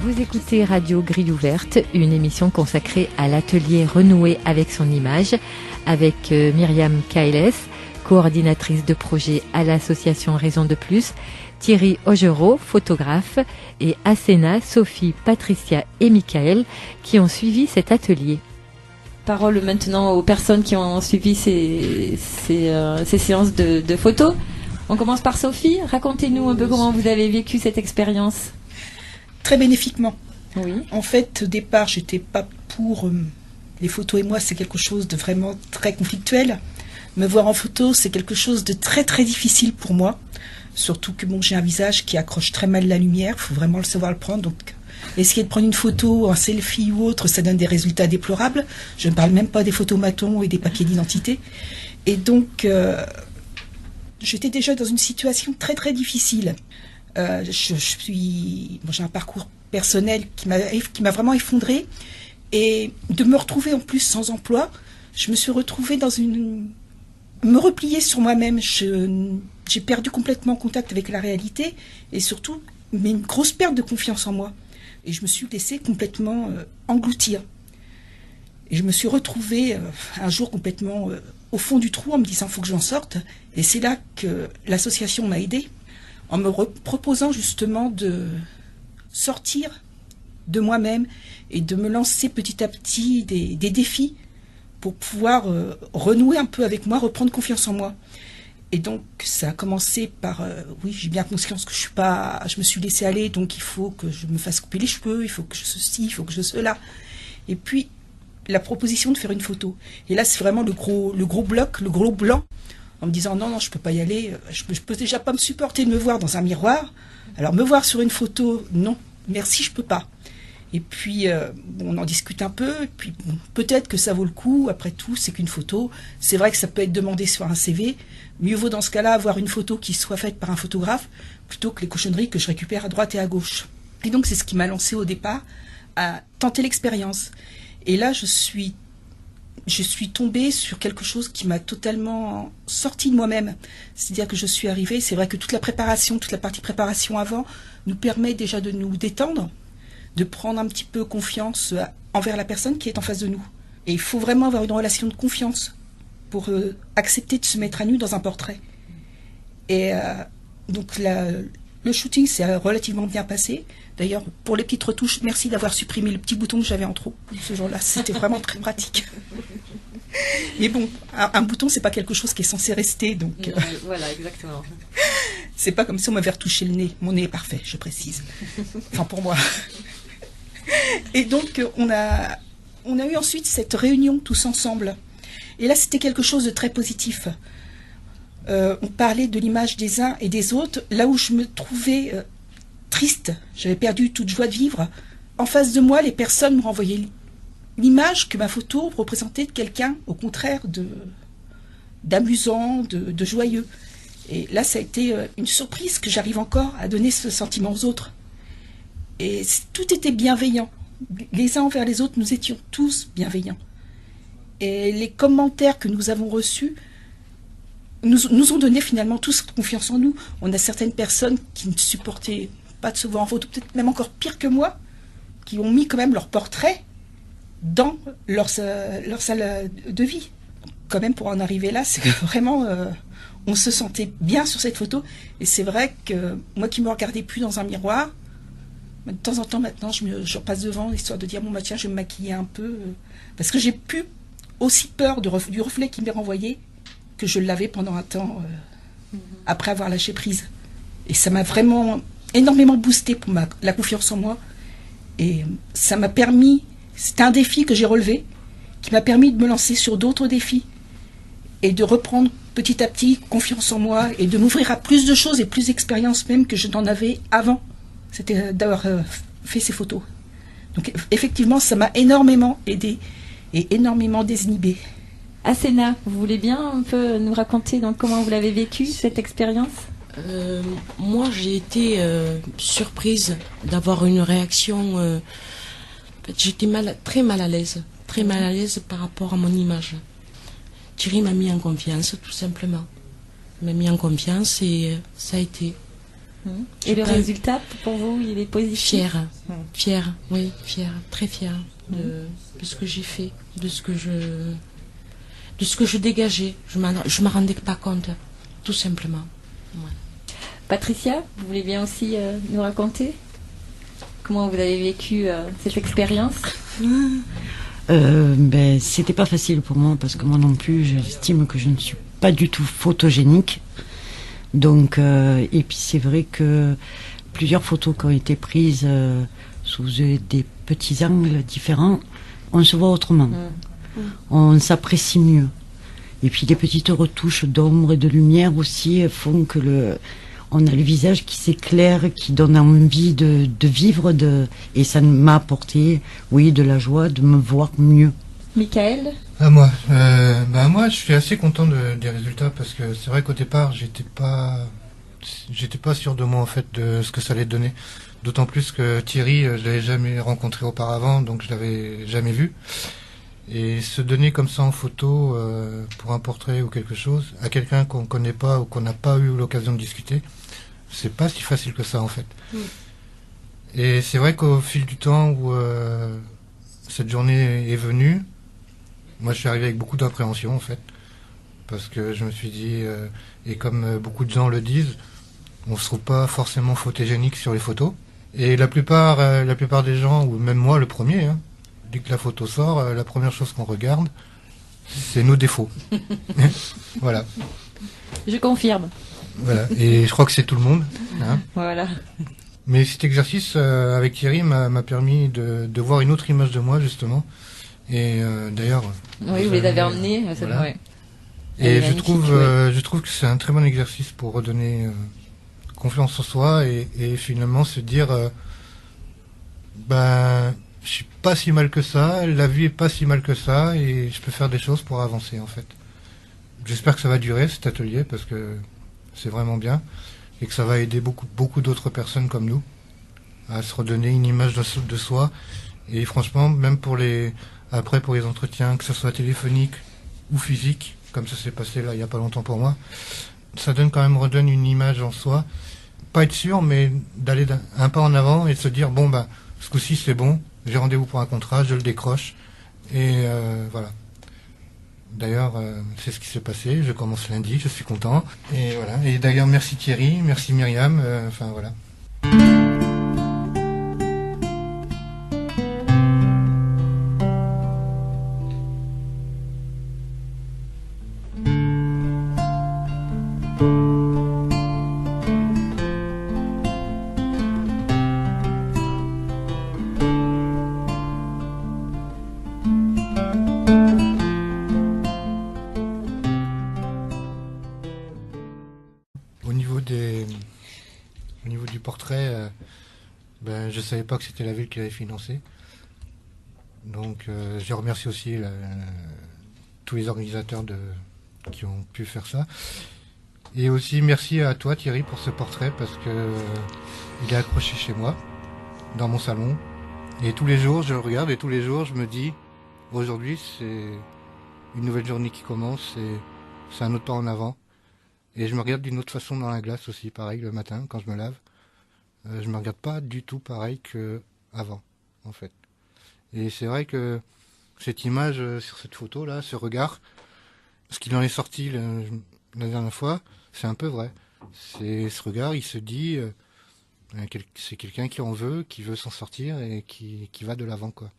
Vous écoutez Radio Grille Ouverte, une émission consacrée à l'atelier renouer avec son image, avec Myriam Kailes, coordinatrice de projet à l'association Raison de Plus, Thierry Augereau, photographe, et Asséna, Sophie, Patricia et Michael qui ont suivi cet atelier. Parole maintenant aux personnes qui ont suivi ces séances de photos. On commence par Sophie. Racontez-nous un peu comment vous avez vécu cette expérience. Très bénéfiquement. Oui. En fait, au départ, j'étais pas pour les photos et moi, c'est quelque chose de vraiment très conflictuel. Me voir en photo, c'est quelque chose de très très difficile pour moi. Surtout que j'ai un visage qui accroche très mal la lumière, il faut vraiment le savoir le prendre. Donc, essayer de prendre une photo, un selfie ou autre, ça donne des résultats déplorables. Je ne parle même pas des photomatons et des papiers d'identité. Et donc, j'étais déjà dans une situation très très difficile. J'ai un parcours personnel qui m'a vraiment effondrée. Et de me retrouver en plus sans emploi, je me suis retrouvée me replier sur moi-même. J'ai perdu complètement contact avec la réalité et surtout une grosse perte de confiance en moi. Et je me suis laissée complètement engloutir. Et je me suis retrouvée un jour complètement au fond du trou en me disant « il faut que j'en sorte ». Et c'est là que l'association m'a aidée en me proposant justement de sortir de moi-même et de me lancer petit à petit des défis pour pouvoir renouer un peu avec moi, reprendre confiance en moi. Et donc, ça a commencé par, oui, j'ai bien conscience que je me suis laissée aller, donc il faut que je me fasse couper les cheveux, il faut que je ceci, il faut que je cela. Et puis, la proposition de faire une photo. Et là, c'est vraiment le gros bloc, le gros blanc, en me disant, non, je peux pas y aller, je peux déjà pas me supporter de me voir dans un miroir. Alors, me voir sur une photo, non, merci, je peux pas. Et puis, on en discute un peu, et puis peut-être que ça vaut le coup, après tout, c'est qu'une photo. C'est vrai que ça peut être demandé sur un CV. Mieux vaut dans ce cas-là avoir une photo qui soit faite par un photographe, plutôt que les cochonneries que je récupère à droite et à gauche. Et donc, c'est ce qui m'a lancé au départ à tenter l'expérience. Et là, je suis tombée sur quelque chose qui m'a totalement sortie de moi-même. C'est-à-dire que je suis arrivée, c'est vrai que toute la partie préparation avant, nous permet déjà de nous détendre, de prendre un petit peu confiance envers la personne qui est en face de nous. Et il faut vraiment avoir une relation de confiance pour accepter de se mettre à nu dans un portrait. Et donc le shooting s'est relativement bien passé. D'ailleurs, pour les petites retouches, merci d'avoir supprimé le petit bouton que j'avais en trop ce jour-là. C'était vraiment très pratique. Mais bon, un bouton, c'est pas quelque chose qui est censé rester. Donc, voilà, exactement. C'est pas comme si on m'avait retouché le nez. Mon nez est parfait, je précise. Enfin, pour moi. Et donc, on a eu ensuite cette réunion tous ensemble. Et là, c'était quelque chose de très positif. On parlait de l'image des uns et des autres. Là où je me trouvais triste, j'avais perdu toute joie de vivre. En face de moi, les personnes me renvoyaient l'image que ma photo représentait de quelqu'un, au contraire, d'amusant, de joyeux. Et là, ça a été une surprise que j'arrive encore à donner ce sentiment aux autres. Et tout était bienveillant. Les uns envers les autres, nous étions tous bienveillants. Et les commentaires que nous avons reçus nous ont donné finalement tous confiance en nous. On a certaines personnes qui ne supportaient pas de se voir en photo, peut-être même encore pire que moi, qui ont mis quand même leur portrait dans leur salle de vie. Quand même, pour en arriver là, c'est que vraiment, on se sentait bien sur cette photo. Et c'est vrai que moi qui me regardais plus dans un miroir, de temps en temps maintenant, je repasse devant, histoire de dire, bon bah tiens, je vais me maquiller un peu. Parce que j'ai plus aussi peur du reflet qui m'est renvoyé que je l'avais pendant un temps après avoir lâché prise. Et ça m'a vraiment énormément boosté pour la confiance en moi. Et ça m'a permis, c'était un défi que j'ai relevé, qui m'a permis de me lancer sur d'autres défis et de reprendre petit à petit confiance en moi et de m'ouvrir à plus de choses et plus d'expériences même que je n'en avais avant. C'était d'avoir fait ces photos. Donc effectivement, ça m'a énormément aidé et énormément désinhibé. Asséna, vous voulez bien un peu nous raconter donc, comment vous l'avez vécu, cette expérience ? Moi, j'ai été surprise d'avoir une réaction. J'étais très mal à l'aise par rapport à mon image. Thierry m'a mis en confiance, tout simplement. Il m'a mis en confiance et ça a été. Et le résultat, pour vous, il est positif ? Fière. Fière, oui, fière, très fière de ce que j'ai fait, de ce que je dégageais. Je m'en rendais pas compte, tout simplement. Ouais. Patricia, vous voulez bien aussi nous raconter comment vous avez vécu cette expérience? C'était pas facile pour moi parce que moi non plus, j'estime que je ne suis pas du tout photogénique. Donc, et puis c'est vrai que plusieurs photos qui ont été prises sous des petits angles différents, on se voit autrement. On s'apprécie mieux. Et puis les petites retouches d'ombre et de lumière aussi font que on a le visage qui s'éclaire, qui donne envie de vivre, et ça m'a apporté, oui, de la joie de me voir mieux. Michael? Moi, je suis assez content des résultats parce que c'est vrai qu'au départ, j'étais pas sûr de moi en fait de ce que ça allait donner. D'autant plus que Thierry, je l'avais jamais rencontré auparavant, donc je l'avais jamais vu. Et se donner comme ça en photo pour un portrait ou quelque chose à quelqu'un qu'on connaît pas ou qu'on n'a pas eu l'occasion de discuter, c'est pas si facile que ça en fait. Et c'est vrai qu'au fil du temps où cette journée est venue, moi je suis arrivé avec beaucoup d'appréhension en fait, parce que je me suis dit, et comme beaucoup de gens le disent, on se trouve pas forcément photogénique sur les photos. Et la plupart des gens, ou même moi le premier, dès que la photo sort, la première chose qu'on regarde, c'est nos défauts. Voilà. Je confirme. Voilà. Et je crois que c'est tout le monde. Voilà. Mais cet exercice avec Thierry m'a permis de voir une autre image de moi justement. Et d'ailleurs. Oui, vous les avez emmenés. Voilà. Ouais. Et je trouve que c'est un très bon exercice pour redonner confiance en soi et finalement se dire, je suis pas si mal que ça, la vie est pas si mal que ça et je peux faire des choses pour avancer en fait. J'espère que ça va durer cet atelier parce que c'est vraiment bien et que ça va aider beaucoup d'autres personnes comme nous à se redonner une image de soi. Et franchement, même pour les entretiens, que ce soit téléphonique ou physique, comme ça s'est passé là il y a pas longtemps pour moi, ça redonne une image en soi. Pas être sûr, mais d'aller un pas en avant et de se dire ce coup-ci c'est bon, j'ai rendez-vous pour un contrat, je le décroche et voilà. D'ailleurs, c'est ce qui s'est passé. Je commence lundi, je suis content et voilà. Et d'ailleurs, merci Thierry, merci Myriam. Voilà. Au niveau du portrait, je savais pas que c'était la ville qui l'avait financé. Donc je remercie aussi tous les organisateurs qui ont pu faire ça. Et aussi merci à toi Thierry pour ce portrait parce que il est accroché chez moi, dans mon salon. Et tous les jours je le regarde et tous les jours je me dis, aujourd'hui c'est une nouvelle journée qui commence et c'est un autre pas en avant. Et je me regarde d'une autre façon dans la glace aussi, pareil, le matin, quand je me lave. Je me regarde pas du tout pareil qu'avant, en fait. Et c'est vrai que cette image sur cette photo-là, ce regard, ce qu'il en est sorti la dernière fois, c'est un peu vrai. C'est ce regard, il se dit, c'est quelqu'un qui en veut, qui veut s'en sortir et qui va de l'avant, quoi.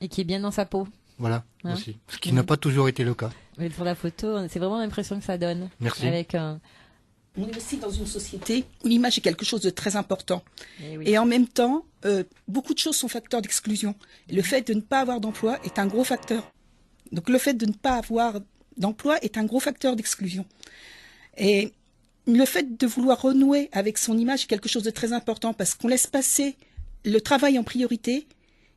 Et qui est bien dans sa peau. Voilà, aussi. Ce qui n'a pas toujours été le cas. Mais pour la photo, c'est vraiment l'impression que ça donne. Merci. On est aussi dans une société où l'image est quelque chose de très important. Oui. Et en même temps, beaucoup de choses sont facteurs d'exclusion. Et le fait de ne pas avoir d'emploi est un gros facteur. Donc le fait de ne pas avoir d'emploi est un gros facteur d'exclusion. Et le fait de vouloir renouer avec son image est quelque chose de très important parce qu'on laisse passer le travail en priorité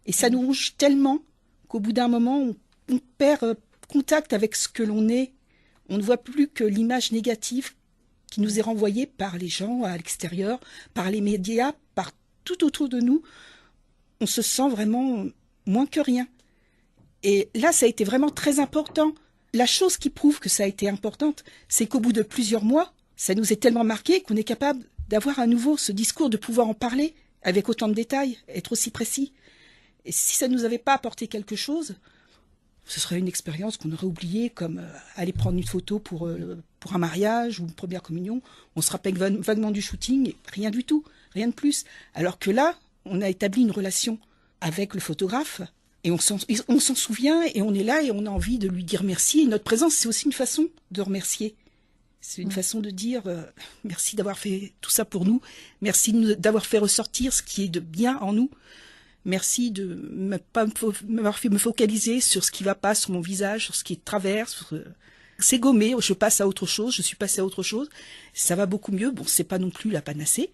et ça nous ronge tellement qu'au bout d'un moment, on perd contact avec ce que l'on est. On ne voit plus que l'image négative qui nous est renvoyée par les gens à l'extérieur, par les médias, par tout autour de nous. On se sent vraiment moins que rien. Et là, ça a été vraiment très important. La chose qui prouve que ça a été importante, c'est qu'au bout de plusieurs mois, ça nous est tellement marqué qu'on est capable d'avoir à nouveau ce discours, de pouvoir en parler avec autant de détails, être aussi précis. Et si ça ne nous avait pas apporté quelque chose, ce serait une expérience qu'on aurait oubliée, comme aller prendre une photo pour un mariage ou une première communion. On se rappelle vaguement du shooting, et rien du tout, rien de plus. Alors que là, on a établi une relation avec le photographe, et on s'en souvient, et on est là, et on a envie de lui dire merci. Et notre présence, c'est aussi une façon de remercier. C'est une façon de dire merci d'avoir fait tout ça pour nous, merci d'avoir fait ressortir ce qui est de bien en nous. Merci de m'avoir fait me focaliser sur ce qui va pas, sur mon visage, sur ce qui est de travers. C'est gommé, je passe à autre chose, je suis passée à autre chose. Ça va beaucoup mieux. Bon, c'est pas non plus la panacée,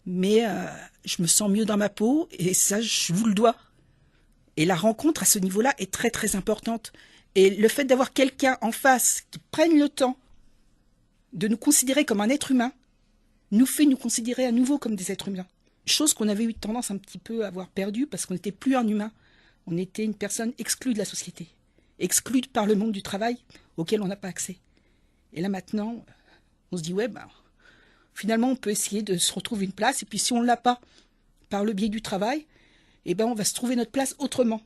mais je me sens mieux dans ma peau et ça, je vous le dois. Et la rencontre à ce niveau-là est très très importante. Et le fait d'avoir quelqu'un en face qui prenne le temps de nous considérer comme un être humain nous fait nous considérer à nouveau comme des êtres humains. Chose qu'on avait eu tendance un petit peu à avoir perdue parce qu'on n'était plus un humain. On était une personne exclue de la société, exclue par le monde du travail auquel on n'a pas accès. Et là maintenant, on se dit finalement on peut essayer de se retrouver une place et puis si on ne l'a pas par le biais du travail, on va se trouver notre place autrement.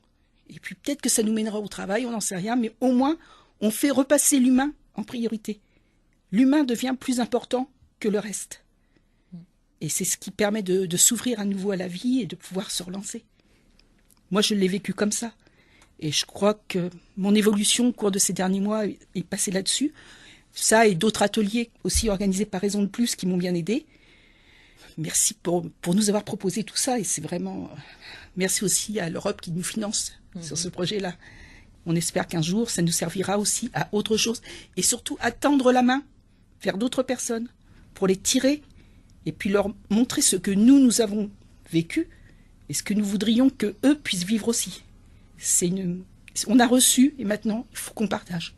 Et puis peut-être que ça nous mènera au travail, on n'en sait rien, mais au moins on fait repasser l'humain en priorité. L'humain devient plus important que le reste. Et c'est ce qui permet de s'ouvrir à nouveau à la vie et de pouvoir se relancer. Moi, je l'ai vécu comme ça. Et je crois que mon évolution au cours de ces derniers mois est passée là-dessus. Ça et d'autres ateliers aussi organisés par Raison de Plus qui m'ont bien aidé. Merci pour nous avoir proposé tout ça. Et c'est vraiment... Merci aussi à l'Europe qui nous finance sur ce projet-là. On espère qu'un jour, ça nous servira aussi à autre chose. Et surtout, à tendre la main vers d'autres personnes pour les tirer et puis leur montrer ce que nous avons vécu et ce que nous voudrions qu'eux puissent vivre aussi. On a reçu et maintenant, il faut qu'on partage.